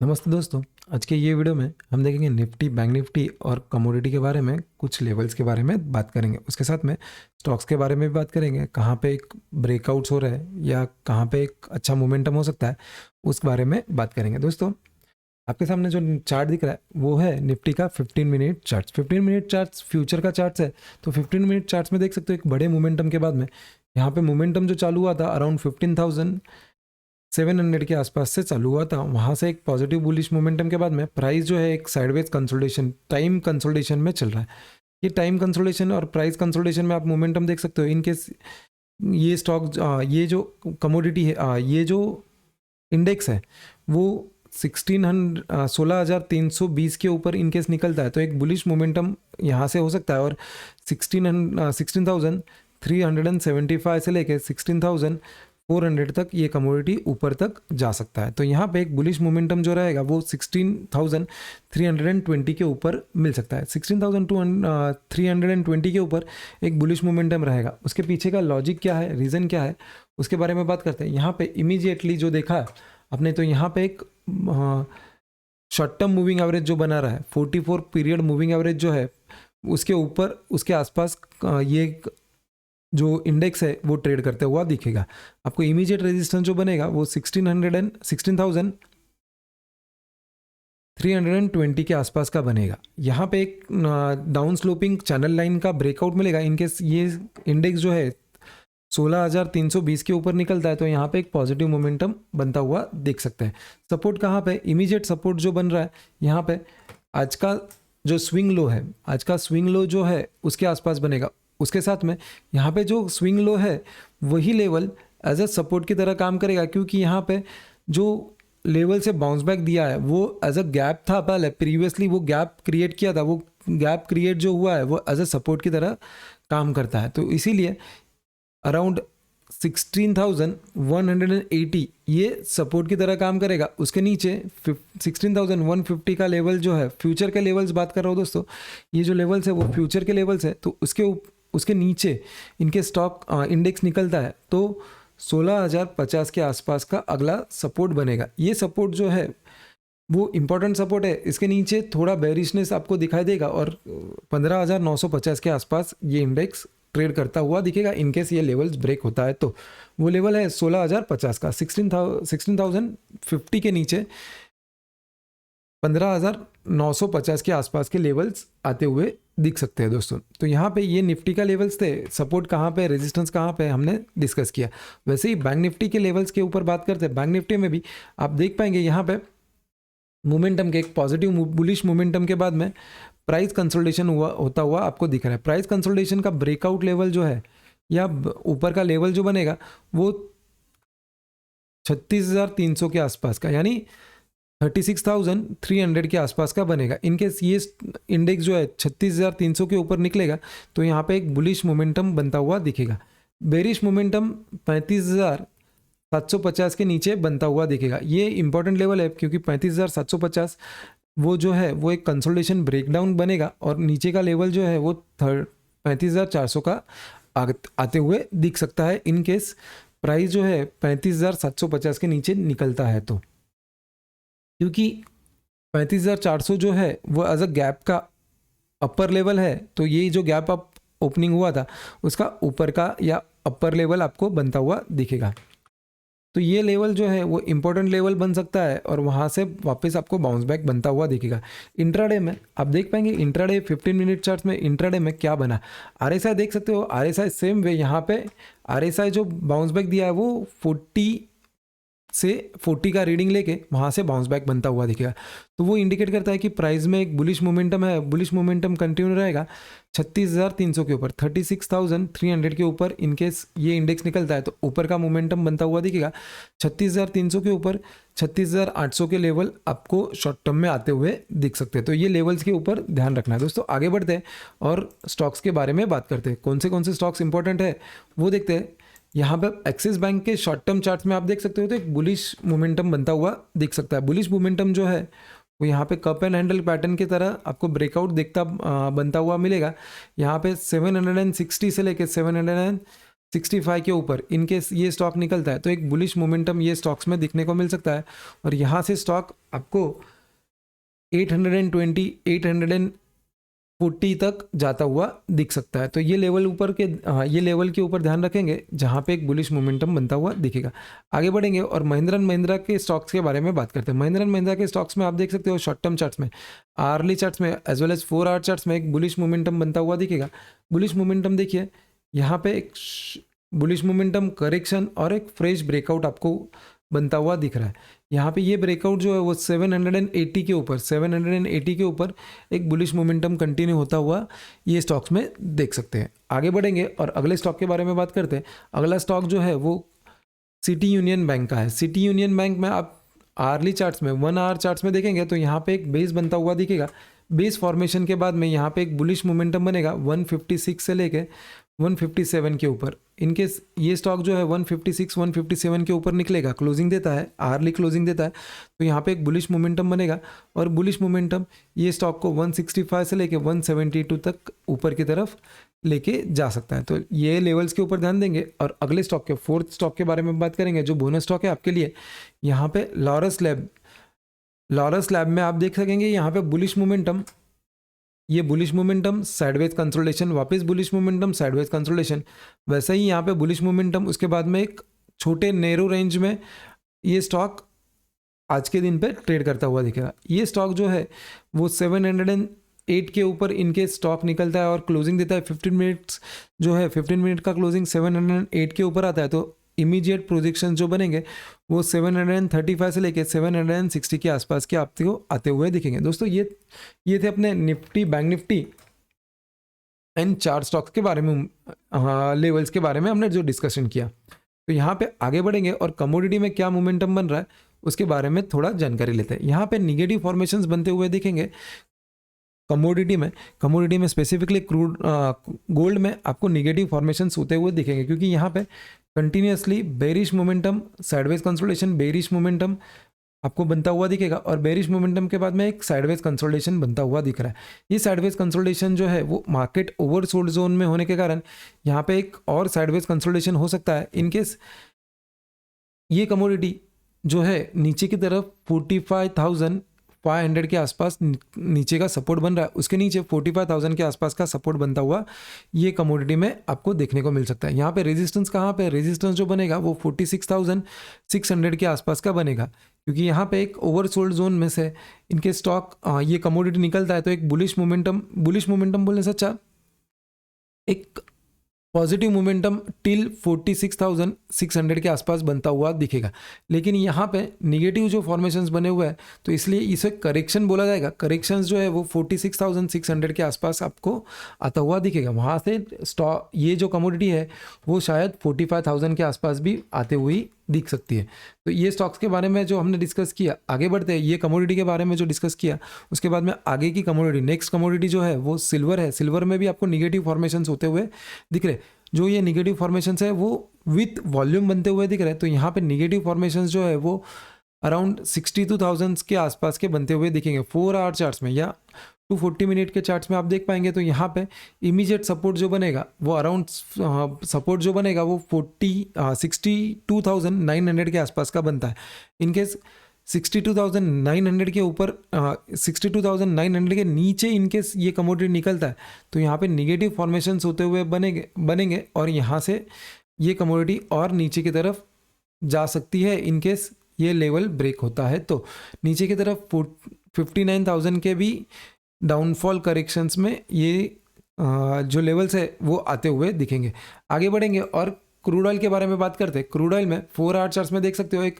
नमस्ते दोस्तों। आज के ये वीडियो में हम देखेंगे निफ्टी, बैंक निफ्टी और कमोडिटी के बारे में, कुछ लेवल्स के बारे में बात करेंगे। उसके साथ में स्टॉक्स के बारे में भी बात करेंगे, कहाँ पे एक ब्रेकआउट्स हो रहा है या कहाँ पे एक अच्छा मोमेंटम हो सकता है, उस बारे में बात करेंगे। दोस्तों, आपके सामने जो चार्ट दिख रहा है वो है निफ्टी का 15 minute chart. 15 minute chart future का चार्ट है। तो 15 मिनट चार्ट्स में देख सकते हो एक बड़े मोमेंटम के बाद में यहाँ पे मोमेंटम जो चालू हुआ था अराउंड 15,700 के आसपास से चालू हुआ था। वहाँ से एक पॉजिटिव बुलिश मोमेंटम के बाद में प्राइस जो है एक साइडवेज कंसोलिडेशन, टाइम कंसोलिडेशन में चल रहा है। ये टाइम कंसोलिडेशन और प्राइस कंसोलिडेशन में आप मोमेंटम देख सकते हो। इनकेस ये स्टॉक, ये जो कमोडिटी है, ये जो इंडेक्स है वो 16,320 के ऊपर इनकेस निकलता है तो एक बुलिश मोमेंटम यहाँ से हो सकता है। और 16,375 से लेके 16,400 तक ये कमोडिटी ऊपर तक जा सकता है। तो यहाँ पे एक बुलिश मोमेंटम जो रहेगा वो 16,320 के ऊपर मिल सकता है। 16,320 के ऊपर एक बुलिश मोमेंटम रहेगा। उसके पीछे का लॉजिक क्या है, रीज़न क्या है, उसके बारे में बात करते हैं। यहाँ पे इमीडिएटली जो देखा आपने, तो यहाँ पे एक शॉर्ट टर्म मूविंग एवरेज जो बना रहा है, 44 पीरियड मूविंग एवरेज जो है, उसके ऊपर, उसके आसपास ये जो इंडेक्स है वो ट्रेड करते हुआ दिखेगा। आपको इमीडिएट रेजिस्टेंस जो बनेगा वो 16,320 के आसपास का बनेगा। यहाँ पे एक डाउन स्लोपिंग चैनल लाइन का ब्रेकआउट मिलेगा। इनकेस ये इंडेक्स जो है 16,320 के ऊपर निकलता है तो यहाँ पे एक पॉजिटिव मोमेंटम बनता हुआ देख सकते हैं। सपोर्ट कहाँ पे, इमीडिएट सपोर्ट जो बन रहा है यहाँ पे आज का जो स्विंग लो है, आज का स्विंग लो जो है उसके आसपास बनेगा। उसके साथ में यहाँ पे जो स्विंग लो है वही लेवल एज अ सपोर्ट की तरह काम करेगा, क्योंकि यहाँ पे जो लेवल से बाउंस बैक दिया है वो एज अ गैप था। पहले प्रीवियसली वो गैप क्रिएट किया था, वो गैप क्रिएट जो हुआ है वो एज अ सपोर्ट की तरह काम करता है। तो इसीलिए अराउंड 16,180 ये सपोर्ट की तरह काम करेगा। उसके नीचे 16,150 का लेवल जो है, फ्यूचर के लेवल्स बात कर रहा हूँ दोस्तों, ये जो लेवल्स है वो फ्यूचर के लेवल्स है। तो उसके नीचे इनके स्टॉक इंडेक्स निकलता है तो 16,050 के आसपास का अगला सपोर्ट बनेगा। ये सपोर्ट जो है वो इम्पॉर्टेंट सपोर्ट है। इसके नीचे थोड़ा बेरिशनेस आपको दिखाई देगा और 15,950 के आसपास ये इंडेक्स ट्रेड करता हुआ दिखेगा। इनकेस ये लेवल्स ब्रेक होता है तो वो लेवल है 16,050 का। 16,050 के नीचे 15,950 के आसपास के लेवल्स आते हुए दिख सकते हैं दोस्तों। तो यहाँ पे ये निफ्टी का लेवल्स थे, सपोर्ट कहाँ पे, रेजिस्टेंस कहाँ पे, हमने डिस्कस किया। वैसे ही बैंक निफ्टी के लेवल्स के ऊपर बात करते हैं। बैंक निफ्टी में भी आप देख पाएंगे यहाँ पे मोमेंटम के एक पॉजिटिव बुलिश मोमेंटम के बाद में प्राइस कंसोलिडेशन होता हुआ आपको दिख रहा है। प्राइस कंसोलिडेशन का ब्रेकआउट लेवल जो है या ऊपर का लेवल जो बनेगा वो 36,300 के आसपास का, यानी 36,300 के आसपास का बनेगा। इनकेस ये इंडेक्स जो है 36,300 के ऊपर निकलेगा तो यहाँ पे एक बुलिश मोमेंटम बनता हुआ दिखेगा। बेरिश मोमेंटम 35,750 के नीचे बनता हुआ दिखेगा। ये इंपॉर्टेंट लेवल है क्योंकि 35,750 वो जो है वो एक कंसोलिडेशन ब्रेकडाउन बनेगा और नीचे का लेवल जो है वो 35,400 का आते हुए दिख सकता है। इन केस प्राइस जो है 35,750 के नीचे निकलता है तो, क्योंकि 35,400 जो है वो एज अ गैप का अपर लेवल है। तो ये जो गैप अप ओपनिंग हुआ था उसका ऊपर का या अपर लेवल आपको बनता हुआ दिखेगा। तो ये लेवल जो है वो इम्पोर्टेंट लेवल बन सकता है और वहाँ से वापस आपको बाउंस बैक बनता हुआ दिखेगा। इंट्राडे में आप देख पाएंगे, इंट्राडे 15 मिनट चार्ट में इंट्राडे में क्या बना। आरएसआई देख सकते हो, आरएसआई सेम वे यहाँ पे आरएसआई जो बाउंस बैक दिया है वो 40 का रीडिंग लेके वहाँ से बाउंस बैक बनता हुआ दिखेगा। तो वो इंडिकेट करता है कि प्राइस में एक बुलिश मोमेंटम है। बुलिश मोमेंटम कंटिन्यू रहेगा 36,300 के ऊपर, 36,300 के ऊपर। इनकेस ये इंडेक्स निकलता है तो ऊपर का मोमेंटम बनता हुआ दिखेगा। 36,300 के ऊपर 36,800 के लेवल आपको शॉर्ट टर्म में आते हुए दिख सकते हैं। तो ये लेवल्स के ऊपर ध्यान रखना है दोस्तों। आगे बढ़ते हैं और स्टॉक्स के बारे में बात करते हैं। कौन से स्टॉक्स इंपॉर्टेंट है वो देखते हैं। यहाँ पे एक्सिस बैंक के शॉर्ट टर्म चार्ट्स में आप देख सकते हो तो एक बुलिश मोमेंटम बनता हुआ दिख सकता है। बुलिश मोमेंटम जो है वो यहाँ पे कप एंड हैंडल पैटर्न की तरह आपको ब्रेकआउट बनता हुआ मिलेगा। यहाँ पे 760 से लेके 765 के ऊपर इनकेस ये स्टॉक निकलता है तो एक बुलिश मोमेंटम ये स्टॉक्स में दिखने को मिल सकता है और यहाँ से स्टॉक आपको 820 840 तक जाता हुआ दिख सकता है। तो ये लेवल ऊपर के ये लेवल के ऊपर ध्यान रखेंगे जहाँ पे एक बुलिश मोमेंटम बनता हुआ दिखेगा। आगे बढ़ेंगे और महिंद्रा एंड महिंद्रा के स्टॉक्स के बारे में बात करते हैं। महिंद्रा एंड महिंद्रा के स्टॉक्स में आप देख सकते हो शॉर्ट टर्म चार्ट्स में, आर्ली चार्ट्स में as well as 4 hour charts में एक बुलिश मोमेंटम बनता हुआ दिखेगा। बुलिश मोमेंटम देखिए यहाँ पे एक बुलिश मोमेंटम करेक्शन और एक फ्रेश ब्रेकआउट आपको बनता हुआ दिख रहा है। यहाँ पे ये ब्रेकआउट जो है वो 780 के ऊपर 780 के ऊपर एक बुलिश मोमेंटम कंटिन्यू होता हुआ ये स्टॉक्स में देख सकते हैं। आगे बढ़ेंगे और अगले स्टॉक के बारे में बात करते हैं। अगला स्टॉक जो है वो सिटी यूनियन बैंक का है। सिटी यूनियन बैंक में आप आर्ली चार्ट्स में 1 आवर चार्ट्स में देखेंगे तो यहाँ पे एक बेस बनता हुआ दिखेगा। बेस फॉर्मेशन के बाद में यहाँ पे एक बुलिश मोमेंटम बनेगा 156 से लेके 157 के ऊपर। इनकेस ये स्टॉक जो है 156 157 के ऊपर निकलेगा, क्लोजिंग देता है, आर्ली क्लोजिंग देता है, तो यहाँ पे एक बुलिश मोमेंटम बनेगा और बुलिश मोमेंटम ये स्टॉक को 165 से लेके 172 तक ऊपर की तरफ लेके जा सकता है। तो ये लेवल्स के ऊपर ध्यान देंगे। और अगले स्टॉक के फोर्थ स्टॉक के बारे में बात करेंगे जो बोनस स्टॉक है आपके लिए। यहाँ पे लॉरस लैब में आप देख सकेंगे यहाँ पे बुलिश मोमेंटम, ये बुलिश मोमेंटम साइडवेज कंसोलिडेशन, वापस बुलिश मोमेंटम साइडवेज कंसोलिडेशन, वैसे ही यहाँ पे बुलिश मोमेंटम, उसके बाद में एक छोटे नैरो रेंज में ये स्टॉक आज के दिन पे ट्रेड करता हुआ दिखेगा। ये स्टॉक जो है वो 708 के ऊपर इनके स्टॉक निकलता है और क्लोजिंग देता है 15 मिनट्स जो है 15 मिनट का क्लोजिंग 708 के ऊपर आता है। तो इमीडिएट प्रोजेक्शन जो बनेंगे वो 735 से लेके 760 के आसपास के आपको आते हुए दिखेंगे। दोस्तों ये थे अपने Nifty, bank Nifty and 4 stocks के बारे में, लेवल्स के बारे में हमने जो डिस्कशन किया। तो यहाँ पे आगे बढ़ेंगे और कमोडिटी में क्या मोमेंटम बन रहा है उसके बारे में थोड़ा जानकारी लेते हैं। यहाँ पे निगेटिव फॉर्मेशंस बनते हुए दिखेंगे कमोडिटी में स्पेसिफिकली क्रूड गोल्ड में आपको निगेटिव फॉर्मेशंस होते हुए दिखेंगे, क्योंकि यहाँ पे continuously bearish momentum, sideways consolidation, bearish momentum आपको बनता हुआ दिखेगा और बेरिश मोमेंटम के बाद में एक साइडवेज कंसोलिडेशन बनता हुआ दिख रहा है। ये साइडवेज कंसोलिडेशन जो है वो मार्केट ओवरसोल्ड जोन में होने के कारण यहाँ पे एक और साइडवेज कंसोलिडेशन हो सकता है। इनकेस ये कमोडिटी जो है नीचे की तरफ 45,500 के आसपास नीचे का सपोर्ट बन रहा है, उसके नीचे 45,000 के आसपास का सपोर्ट बनता हुआ ये कमोडिटी में आपको देखने को मिल सकता है। यहाँ पे रेजिस्टेंस कहाँ पे, रेजिस्टेंस जो बनेगा वो 46,600 के आसपास का बनेगा, क्योंकि यहाँ पे एक ओवरसोल्ड जोन में से इनके स्टॉक ये कमोडिटी निकलता है। तो एक बुलिश मोमेंटम बोलने से अच्छा एक पॉजिटिव मोमेंटम टिल 46,600 के आसपास बनता हुआ दिखेगा। लेकिन यहाँ पे निगेटिव जो फॉर्मेशंस बने हुए हैं तो इसलिए इसे करेक्शन बोला जाएगा। करेक्शंस जो है वो 46,600 के आसपास आपको आता हुआ दिखेगा। वहाँ से स्टॉक ये जो कमोडिटी है वो शायद 45,000 के आसपास भी आते हुए दिख सकती है। तो ये स्टॉक्स के बारे में जो हमने डिस्कस किया, आगे बढ़ते हैं। ये कमोडिटी के बारे में जो डिस्कस किया उसके बाद में आगे की कमोडिटी, नेक्स्ट कमोडिटी जो है वो सिल्वर है। सिल्वर में भी आपको निगेटिव फॉर्मेशंस होते हुए दिख रहे। जो ये निगेटिव फॉर्मेशंस है वो विथ वॉल्यूम बनते हुए दिख रहे हैं। तो यहाँ पे निगेटिव फॉर्मेशंस जो है वो अराउंड 62,000 के आसपास के बनते हुए दिखेंगे 4 आवर चार्ट्स में या 240 मिनट के चार्ट्स में आप देख पाएंगे। तो यहाँ पे इमीडिएट सपोर्ट जो बनेगा वो अराउंड सपोर्ट जो बनेगा वो 62,900 के आसपास का बनता है। इनकेस 62,900 के ऊपर 62,900 के नीचे इनकेस ये कमोडिटी निकलता है तो यहाँ पे निगेटिव फॉर्मेशंस होते हुए बनेंगे और यहाँ से ये कमोडिटी और नीचे की तरफ जा सकती है इनकेस ये लेवल ब्रेक होता है। तो नीचे की तरफ 59,000 के भी डाउनफॉल करेक्शंस में ये जो लेवल्स है वो आते हुए दिखेंगे। आगे बढ़ेंगे और क्रूड ऑयल के बारे में बात करते हैं। क्रूड ऑयल में 4 आवर चार्ट्स में देख सकते हो एक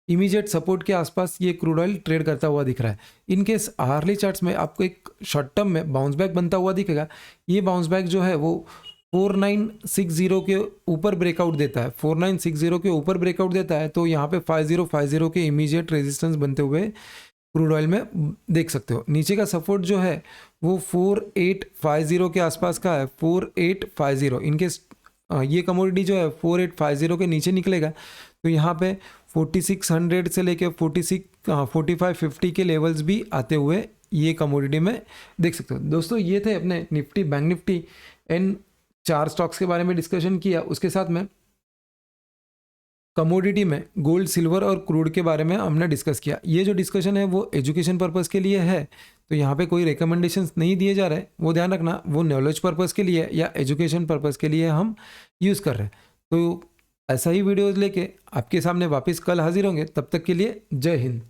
इमीडिएट सपोर्ट के आसपास ये क्रूड ऑयल ट्रेड करता हुआ दिख रहा है। इनकेस आर्ली चार्ट्स में आपको एक शॉर्ट टर्म में बाउंस बैक बनता हुआ दिखेगा। ये बाउंस बैक जो है वो 4960 के ऊपर ब्रेकआउट देता है, 4960 के ऊपर ब्रेकआउट देता है। तो यहाँ पे 5050 के इमीडिएट रेजिस्टेंस बनते हुए क्रूड ऑयल में देख सकते हो। नीचे का सपोर्ट जो है वो 4850 के आसपास का है, 4850। इनकेस ये कमोडिटी जो है 4850 के नीचे निकलेगा तो यहाँ पे 4600 से लेके 4550 के लेवल्स भी आते हुए ये कमोडिटी में देख सकते हो। दोस्तों ये थे अपने Nifty, bank Nifty and 4 stocks के बारे में डिस्कशन किया। उसके साथ में कमोडिटी में गोल्ड, सिल्वर और क्रूड के बारे में हमने डिस्कस किया। ये जो डिस्कशन है वो एजुकेशन पर्पस के लिए है, तो यहाँ पे कोई रिकमेंडेशंस नहीं दिए जा रहे, वो ध्यान रखना। वो नॉलेज पर्पस के लिए या एजुकेशन पर्पस के लिए हम यूज़ कर रहे हैं। तो ऐसा ही वीडियोज़ लेके आपके सामने वापस कल हाजिर होंगे। तब तक के लिए जय हिंद।